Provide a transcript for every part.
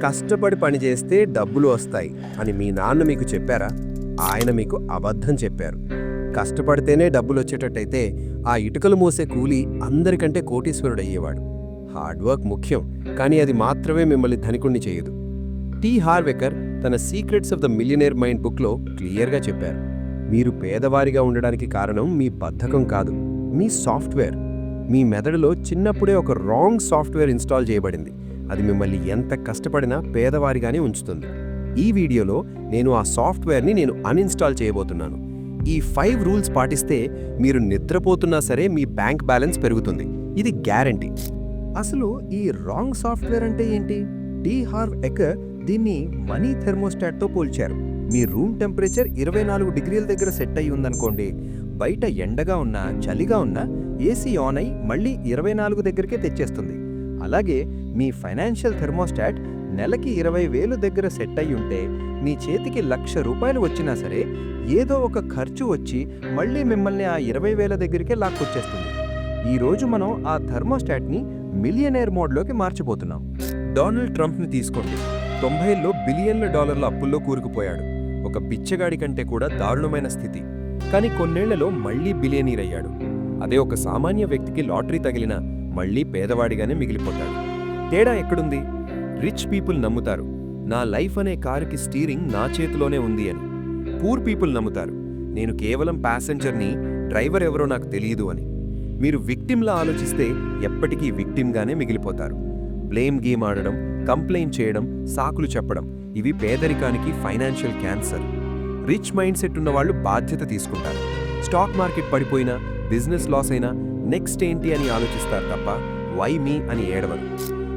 కష్టపడి పనిచేస్తే డబ్బులు వస్తాయి అని మీ నాన్న మీకు చెప్పారా? ఆయన మీకు అబద్ధం చెప్పారు. కష్టపడితేనే డబ్బులు వచ్చేటట్టయితే ఆ ఇటుకలు మోసే కూలి అందరికంటే కోటీశ్వరుడయ్యేవాడు. హార్డ్ వర్క్ ముఖ్యం, కానీ అది మాత్రమే మిమ్మల్ని ధనికుణ్ణి చేయదు. టీ హార్వెకర్ తన secrets of the millionaire mind బుక్లో క్లియర్గా చెప్పారు, మీరు పేదవారిగా ఉండడానికి కారణం మీ బద్ధకం కాదు, మీ సాఫ్ట్వేర్. మీ మెదడులో చిన్నప్పుడే ఒక రాంగ్ సాఫ్ట్వేర్ ఇన్స్టాల్ చేయబడింది. అది మిమ్మల్ని ఎంత కష్టపడినా పేదవారిగానే ఉంచుతుంది. ఈ వీడియోలో నేను ఆ సాఫ్ట్వేర్ని అన్ఇన్స్టాల్ చేయబోతున్నాను. ఈ 5 రూల్స్ పాటిస్తే మీరు నిద్రపోతున్నా సరే మీ బ్యాంక్ బ్యాలెన్స్ పెరుగుతుంది. ఇది గ్యారంటీ. అసలు ఈ రాంగ్ సాఫ్ట్వేర్ అంటే ఏంటి? టీ హార్వెకర్ దీన్ని మనీ థెర్మోస్టాట్తో పోల్చారు. మీ రూమ్ టెంపరేచర్ 24 డిగ్రీల దగ్గర సెట్ అయి ఉందనుకోండి, బయట ఎండగా ఉన్నా చలిగా ఉన్నా ఏసీ ఆన్ అయి మళ్ళీ 24 దగ్గరికే తెచ్చేస్తుంది. అలాగే మీ ఫైనాన్షియల్ థెర్మోస్టాట్ నెలకి 20,000 దగ్గర సెట్ అయి ఉంటే మీ చేతికి ₹1,00,000 వచ్చినా సరే ఏదో ఒక ఖర్చు వచ్చి మళ్ళీ మిమ్మల్ని ఆ 20,000 దగ్గరికే లాక్కొచ్చేస్తుంది. ఈరోజు మనం ఆ థెర్మోస్టాట్ని మిలియనేర్ మోడ్లోకి మార్చిపోతున్నాం. డొనాల్డ్ ట్రంప్ని తీసుకోండి. 90ల్లో బిలియన్ల డాలర్ల అప్పుల్లో కూరుకుపోయాడు. ఒక బిచ్చగాడి కంటే కూడా దారుణమైన స్థితి. కానీ కొన్నేళ్లలో మళ్లీ బిలియనీర్ అయ్యాడు. అదే ఒక సామాన్య వ్యక్తికి లాటరీ తగిలినా మళ్లీ పేదవాడిగానే మిగిలిపోతాడు. తేడా ఎక్కడుంది? రిచ్ పీపుల్ నమ్ముతారు, నా లైఫ్ అనే కారుకి స్టీరింగ్ నా చేతిలోనే ఉంది అని. పూర్ పీపుల్ నమ్ముతారు, నేను కేవలం ప్యాసింజర్ని, డ్రైవర్ ఎవరో నాకు తెలియదు అని. మీరు విక్టిమ్లా ఆలోచిస్తే ఎప్పటికీ విక్టిమ్గానే మిగిలిపోతారు. బ్లేమ్ గేమ్ ఆడడం, కంప్లైంట్ చేయడం, సాకులు చెప్పడం, ఇవి పేదరికానికి financial cancer. Rich mindset ఉన్నవాళ్లు బాధ్యత తీసుకుంటారు. స్టాక్ మార్కెట్ పడిపోయినా, బిజినెస్ లాస్ అయినా నెక్స్ట్ ఏంటి అని ఆలోచిస్తారు తప్ప వై మీ అని ఏడవరు.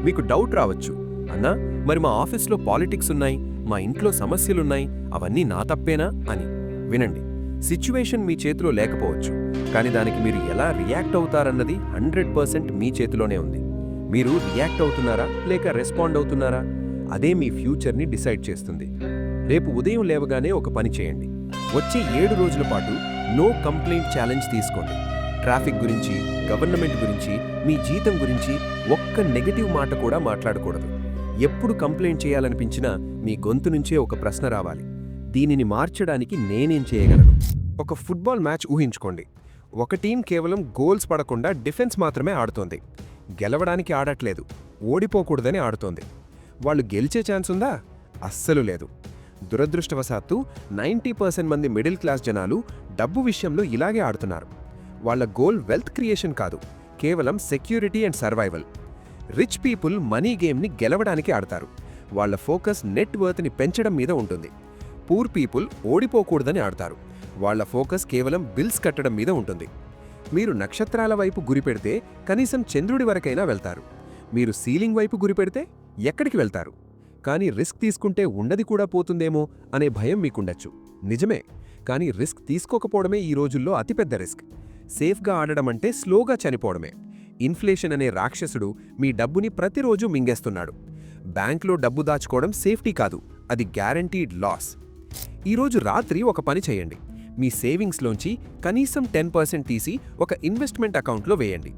మీకు డౌట్ రావచ్చు, అన్నా మరి మా ఆఫీస్లో పాలిటిక్స్ ఉన్నాయి, మా ఇంట్లో సమస్యలున్నాయి, అవన్నీ నా తప్పేనా అని. వినండి, సిచ్యువేషన్ మీ చేతిలో లేకపోవచ్చు, కానీ దానికి మీరు ఎలా రియాక్ట్ అవుతారన్నది 100% మీ చేతిలోనే ఉంది. మీరు రియాక్ట్ అవుతున్నారా లేక రెస్పాండ్ అవుతున్నారా? అదే మీ ఫ్యూచర్ని డిసైడ్ చేస్తుంది. రేపు ఉదయం లేవగానే ఒక పని చేయండి. వచ్చే 7 రోజుల పాటు నో కంప్లైంట్ ఛాలెంజ్ తీసుకోండి. ట్రాఫిక్ గురించి, గవర్నమెంట్ గురించి, మీ జీతం గురించి ఒక్క నెగటివ్ మాట కూడా మాట్లాడకూడదు. ఎప్పుడు కంప్లైంట్ చేయాలనిపించినా మీ గొంతు నుంచే ఒక ప్రశ్న రావాలి, దీనిని మార్చడానికి నేనేం చేయగలను? ఒక ఫుట్బాల్ మ్యాచ్ ఊహించుకోండి. ఒక టీం కేవలం గోల్స్ పడకుండా డిఫెన్స్ మాత్రమే ఆడుతోంది. గెలవడానికి ఆడట్లేదు, ఓడిపోకూడదని ఆడుతోంది. వాళ్ళు గెలిచే ఛాన్స్ ఉందా? అస్సలు లేదు. దురదృష్టవశాత్తు 90% మంది మిడిల్ క్లాస్ జనాలు డబ్బు విషయంలో ఇలాగే ఆడుతున్నారు. వాళ్ళ గోల్ వెల్త్ క్రియేషన్ కాదు, కేవలం security and survival. Rich people money గేమ్ని గెలవడానికి ఆడతారు. వాళ్ళ ఫోకస్ నెట్ వర్త్ని పెంచడం మీద ఉంటుంది. పూర్ పీపుల్ ఓడిపోకూడదని ఆడతారు. వాళ్ళ ఫోకస్ కేవలం బిల్స్ కట్టడం మీద ఉంటుంది. మీరు నక్షత్రాల వైపు గురిపెడితే కనీసం చంద్రుడి వరకైనా వెళ్తారు. మీరు సీలింగ్ వైపు గురిపెడితే ఎక్కడికి వెళ్తారు? కానీ రిస్క్ తీసుకుంటే ఉండది కూడా పోతుందేమో అనే భయం మీకుండొచ్చు. నిజమే, కానీ రిస్క్ తీసుకోకపోవడమే ఈ రోజుల్లో అతిపెద్ద రిస్క్. సేఫ్గా ఆడడం అంటే స్లోగా చనిపోవడమే. ఇన్ఫ్లేషన్ అనే రాక్షసుడు మీ డబ్బుని ప్రతిరోజు మింగేస్తున్నాడు. బ్యాంక్లో డబ్బు దాచుకోవడం సేఫ్టీ కాదు, అది గ్యారంటీడ్ లాస్. ఈరోజు రాత్రి ఒక పని చేయండి. మీ సేవింగ్స్లోంచి కనీసం 10% తీసి ఒక ఇన్వెస్ట్మెంట్ అకౌంట్లో వేయండి.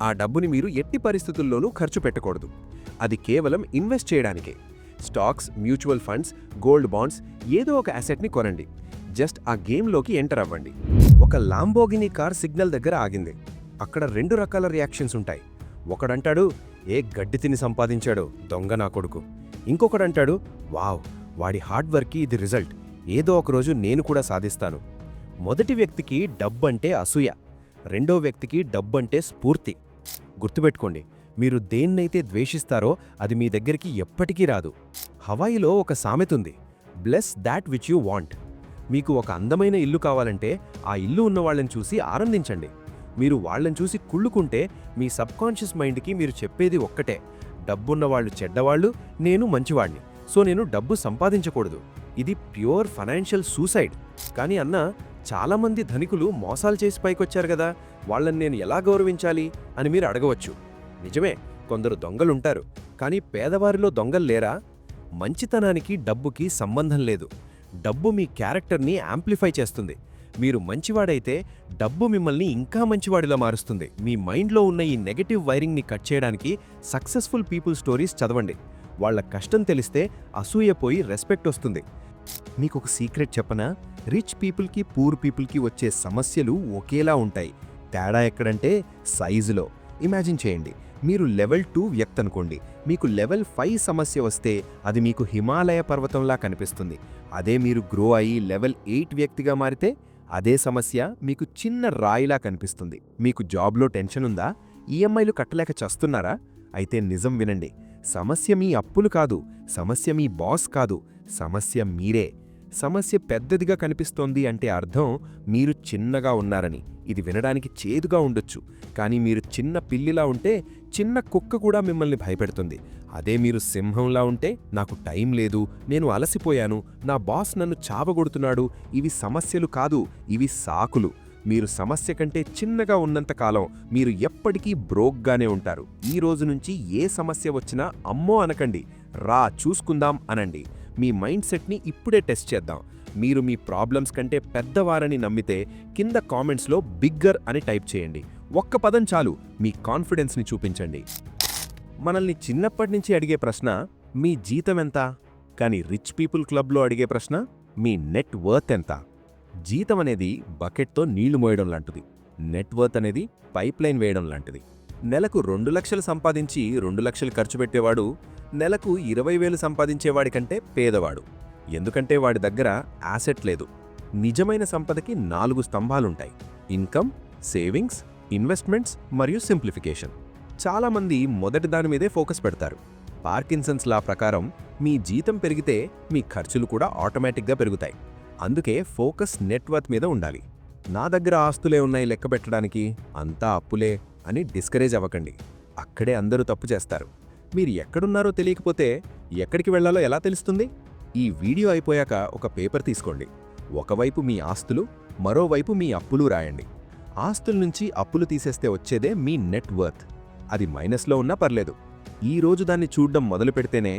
ఆ డబ్బుని మీరు ఎట్టి పరిస్థితుల్లోనూ ఖర్చు పెట్టకూడదు. అది కేవలం ఇన్వెస్ట్ చేయడానికే. Stocks, mutual funds, gold bonds, ఏదో ఒక అసెట్ని కొనండి. జస్ట్ ఆ గేమ్లోకి ఎంటర్ అవ్వండి. ఒక లాంబోగినీ కార్ సిగ్నల్ దగ్గర ఆగింది. అక్కడ 2 రకాల రియాక్షన్స్ ఉంటాయి. ఒకడంటాడు, ఏ గడ్డి తిని సంపాదించాడో దొంగ నా కొడుకు. ఇంకొకడంటాడు, వావ్, వాడి హార్డ్ వర్క్కి ఇది రిజల్ట్, ఏదో ఒకరోజు నేను కూడా సాధిస్తాను. మొదటి వ్యక్తికి డబ్బంటే అసూయ, రెండో వ్యక్తికి డబ్బంటే స్ఫూర్తి. గుర్తుపెట్టుకోండి, మీరు దేన్నైతే ద్వేషిస్తారో అది మీ దగ్గరికి ఎప్పటికీ రాదు. హవాయిలో ఒక సామెతుంది, bless that which you want. మీకు ఒక అందమైన ఇల్లు కావాలంటే ఆ ఇల్లు ఉన్నవాళ్ళని చూసి ఆనందించండి. మీరు వాళ్ళని చూసి కుళ్ళుకుంటే మీ సబ్కాన్షియస్ మైండ్కి మీరు చెప్పేది ఒక్కటే, డబ్బున్నవాళ్ళు చెడ్డవాళ్ళు, నేను మంచివాణ్ణి, సో నేను డబ్బు సంపాదించకూడదు. ఇది ప్యూర్ ఫైనాన్షియల్ సూసైడ్. కానీ అన్నా, చాలామంది ధనికులు మోసాలు చేసి పైకొచ్చారు కదా, వాళ్ళని నేను ఎలా గౌరవించాలి అని మీరు అడగవచ్చు. నిజమే, కొందరు దొంగలుంటారు, కానీ పేదవారిలో దొంగలు లేరా? మంచితనానికి డబ్బుకి సంబంధం లేదు. డబ్బు మీ క్యారెక్టర్ని యాంప్లిఫై చేస్తుంది. మీరు మంచివాడైతే డబ్బు మిమ్మల్ని ఇంకా మంచివాడిలా మారుస్తుంది. మీ మైండ్లో ఉన్న ఈ నెగటివ్ వైరింగ్ని కట్ చేయడానికి సక్సెస్ఫుల్ పీపుల్ స్టోరీస్ చదవండి. వాళ్ళ కష్టం తెలిస్తే అసూయపోయి రెస్పెక్ట్ వస్తుంది. మీకొక సీక్రెట్ చెప్పనా? రిచ్ పీపుల్కి పూర్ పీపుల్కి వచ్చే సమస్యలు ఒకేలా ఉంటాయి. తేడా ఎక్కడంటే సైజులో. ఇమాజిన్ చేయండి, మీరు లెవెల్ 2 వ్యక్తి అనుకోండి. మీకు లెవెల్ 5 సమస్య వస్తే అది మీకు హిమాలయ పర్వతంలా కనిపిస్తుంది. అదే మీరు గ్రో అయ్యి లెవెల్ 8 వ్యక్తిగా మారితే అదే సమస్య మీకు చిన్న రాయిలా కనిపిస్తుంది. మీకు జాబ్లో టెన్షన్ ఉందా? ఈఎంఐలు కట్టలేక చస్తున్నారా? అయితే నిజం వినండి, సమస్య మీ అప్పులు కాదు, సమస్య మీ బాస్ కాదు, సమస్య మీరే. సమస్య పెద్దదిగా కనిపిస్తోంది అంటే అర్థం మీరు చిన్నగా ఉన్నారని. ఇది వినడానికి చేదుగా ఉండొచ్చు, కానీ మీరు చిన్న పిల్లిలా ఉంటే చిన్న కుక్క కూడా మిమ్మల్ని భయపెడుతుంది. అదే మీరు సింహంలా ఉంటే నాకు టైం లేదు, నేను అలసిపోయాను, నా బాస్ నన్ను చావగొడుతున్నాడు, ఇవి సమస్యలు కాదు, ఇవి సాకులు. మీరు సమస్య కంటే చిన్నగా ఉన్నంతకాలం మీరు ఎప్పటికీ బ్రోక్గానే ఉంటారు. ఈ రోజు నుంచి ఏ సమస్య వచ్చినా అమ్మో అనకండి, రా చూసుకుందాం అనండి. మీ మైండ్ సెట్ని ఇప్పుడే టెస్ట్ చేద్దాం. మీరు మీ ప్రాబ్లమ్స్ కంటే పెద్దవారని నమ్మితే కింద కామెంట్స్లో బిగ్గర్ అని టైప్ చేయండి. ఒక్క పదం చాలు, మీ కాన్ఫిడెన్స్ని చూపించండి. మనల్ని చిన్నప్పటి నుంచి అడిగే ప్రశ్న మీ జీతం ఎంత? కానీ రిచ్ పీపుల్ క్లబ్లో అడిగే ప్రశ్న మీ నెట్ వర్త్ ఎంత? జీతం అనేది బకెట్తో నీళ్లు మోయడం లాంటిది. నెట్ వర్త్ అనేది పైప్లైన్ వేయడం లాంటిది. నెలకు 2 లక్షలు సంపాదించి 2 లక్షలు ఖర్చు పెట్టేవాడు నెలకు 20,000 సంపాదించేవాడి కంటే పేదవాడు. ఎందుకంటే వాడి దగ్గర యాసెట్ లేదు. నిజమైన సంపదకి 4 స్తంభాలుంటాయి: ఇన్కమ్, సేవింగ్స్, ఇన్వెస్ట్మెంట్స్ మరియు సింప్లిఫికేషన్. చాలామంది మొదటి దాని మీదే ఫోకస్ పెడతారు. పార్కిన్సన్స్ లా ప్రకారం మీ జీతం పెరిగితే మీ ఖర్చులు కూడా ఆటోమేటిక్గా పెరుగుతాయి. అందుకే ఫోకస్ నెట్వర్త్ మీద ఉండాలి. నా దగ్గర ఆస్తులే ఉన్నాయి లెక్క పెట్టడానికి, అంతా అప్పులే అని డిస్కరేజ్ అవ్వకండి. అక్కడే అందరూ తప్పు చేస్తారు. మీరు ఎక్కడున్నారో తెలియకపోతే ఎక్కడికి వెళ్లాలో ఎలా తెలుస్తుంది? ఈ వీడియో అయిపోయాక ఒక పేపర్ తీసుకోండి. ఒకవైపు మీ ఆస్తులు, మరోవైపు మీ అప్పులు రాయండి. ఆస్తుల నుంచి అప్పులు తీసేస్తే వచ్చేదే మీ నెట్ వర్త్. అది మైనస్లో ఉన్నా పర్లేదు. ఈ రోజు దాన్ని చూడ్డం మొదలు పెడితేనే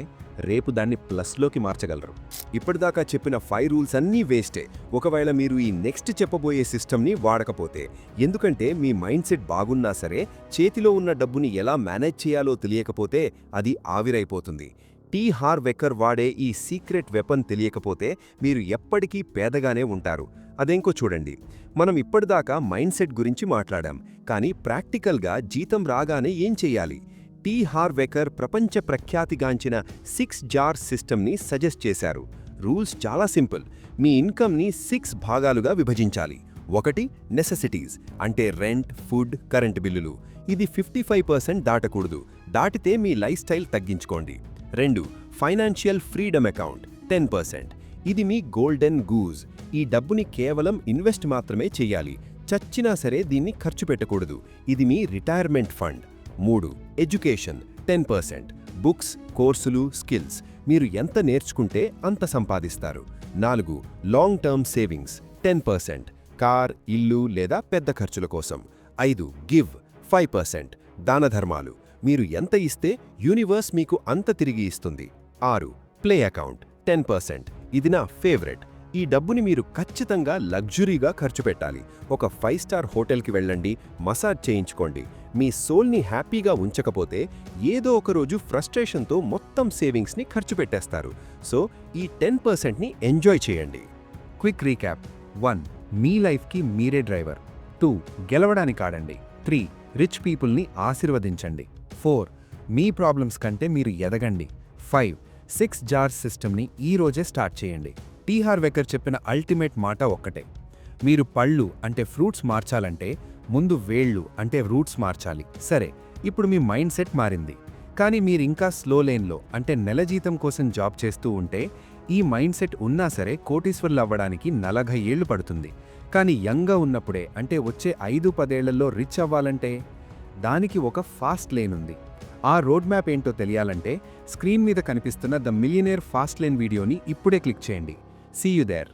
రేపు దాన్ని ప్లస్లోకి మార్చగలరు. ఇప్పటిదాకా చెప్పిన 5 రూల్స్ అన్నీ వేస్టే, ఒకవేళ మీరు ఈ నెక్స్ట్ చెప్పబోయే సిస్టమ్ని వాడకపోతే. ఎందుకంటే మీ మైండ్ సెట్ బాగున్నా సరే చేతిలో ఉన్న డబ్బుని ఎలా మేనేజ్ చేయాలో తెలియకపోతే అది ఆవిరైపోతుంది. టీ హార్వ్ ఎకర్ వాడే ఈ సీక్రెట్ వెపన్ తెలియకపోతే మీరు ఎప్పటికీ పేదగానే ఉంటారు. అదేంకో చూడండి. మనం ఇప్పటిదాకా మైండ్ సెట్ గురించి మాట్లాడాం, కానీ ప్రాక్టికల్గా జీతం రాగానే ఏం చెయ్యాలి? టీ హార్వ్ ఎకర్ ప్రపంచ ప్రఖ్యాతిగాంచిన 6 జార్ సిస్టమ్ని సజెస్ట్ చేశారు. రూల్స్ చాలా సింపుల్. మీ ఇన్కమ్ని 6 భాగాలుగా విభజించాలి. 1 నెసెసిటీస్ అంటే రెంట్, ఫుడ్, కరెంట్ బిల్లులు. ఇది 55% దాటకూడదు. దాటితే మీ లైఫ్ స్టైల్ తగ్గించుకోండి. 2 ఫైనాన్షియల్ ఫ్రీడమ్ అకౌంట్ 10%. ఇది మీ గోల్డెన్ గూజ్. ఈ డబ్బుని కేవలం ఇన్వెస్ట్ మాత్రమే చెయ్యాలి. చచ్చినా సరే దీన్ని ఖర్చు పెట్టకూడదు. ఇది మీ రిటైర్మెంట్ ఫండ్. 3 ఎడ్యుకేషన్ 10%. బుక్స్, కోర్సులు, స్కిల్స్. మీరు ఎంత నేర్చుకుంటే అంత సంపాదిస్తారు. 4 లాంగ్ టర్మ్ సేవింగ్స్ 10%. కార్, ఇల్లు లేదా పెద్ద ఖర్చుల కోసం. 5 గివ్ 5%. దాన ధర్మాలు. మీరు ఎంత ఇస్తే యూనివర్స్ మీకు అంత తిరిగి ఇస్తుంది. 6 ప్లే అకౌంట్ 10%. ఇది నా ఫేవరెట్. ఈ డబ్బుని మీరు ఖచ్చితంగా లగ్జరీగా ఖర్చు పెట్టాలి. ఒక 5 స్టార్ హోటల్కి వెళ్ళండి, మసాజ్ చేయించుకోండి. మీ సోల్ని హ్యాపీగా ఉంచకపోతే ఏదో ఒకరోజు ఫ్రస్ట్రేషన్తో మొత్తం సేవింగ్స్ని ఖర్చు పెట్టేస్తారు. సో ఈ 10%ని ఎంజాయ్ చేయండి. Quick recap. 1 మీ లైఫ్కి మీరే డ్రైవర్. 2 గెలవడానికి ఆడండి. 3 రిచ్ పీపుల్ని ఆశీర్వదించండి. 4 మీ ప్రాబ్లమ్స్ కంటే మీరు ఎదగండి. 5 6 జార్ సిస్టమ్ని ఈ రోజే స్టార్ట్ చేయండి. టీ హార్వ్ ఎకర్ చెప్పిన అల్టిమేట్ మాట ఒక్కటే: మీరు పళ్ళు అంటే ఫ్రూట్స్ మార్చాలంటే ముందు వేళ్ళు అంటే రూట్స్ మార్చాలి. సరే, ఇప్పుడు మీ మైండ్ సెట్ మారింది, కానీ మీరింకా స్లో లేన్లో అంటే నెల జీతం కోసం జాబ్ చేస్తూ ఉంటే ఈ మైండ్ సెట్ ఉన్నా సరే కోటీశ్వర్లు అవ్వడానికి 40 ఏళ్లు పడుతుంది. కానీ యంగ్గా ఉన్నప్పుడే అంటే వచ్చే 5-10 ఏళ్లలో రిచ్ అవ్వాలంటే దానికి ఒక ఫాస్ట్ లేన్ ఉంది. ఆ రోడ్ మ్యాప్ ఏంటో తెలియాలంటే స్క్రీన్ మీద కనిపిస్తున్న ద మిలియనేర్ ఫాస్ట్ లేన్ వీడియోని ఇప్పుడే క్లిక్ చేయండి. See you there.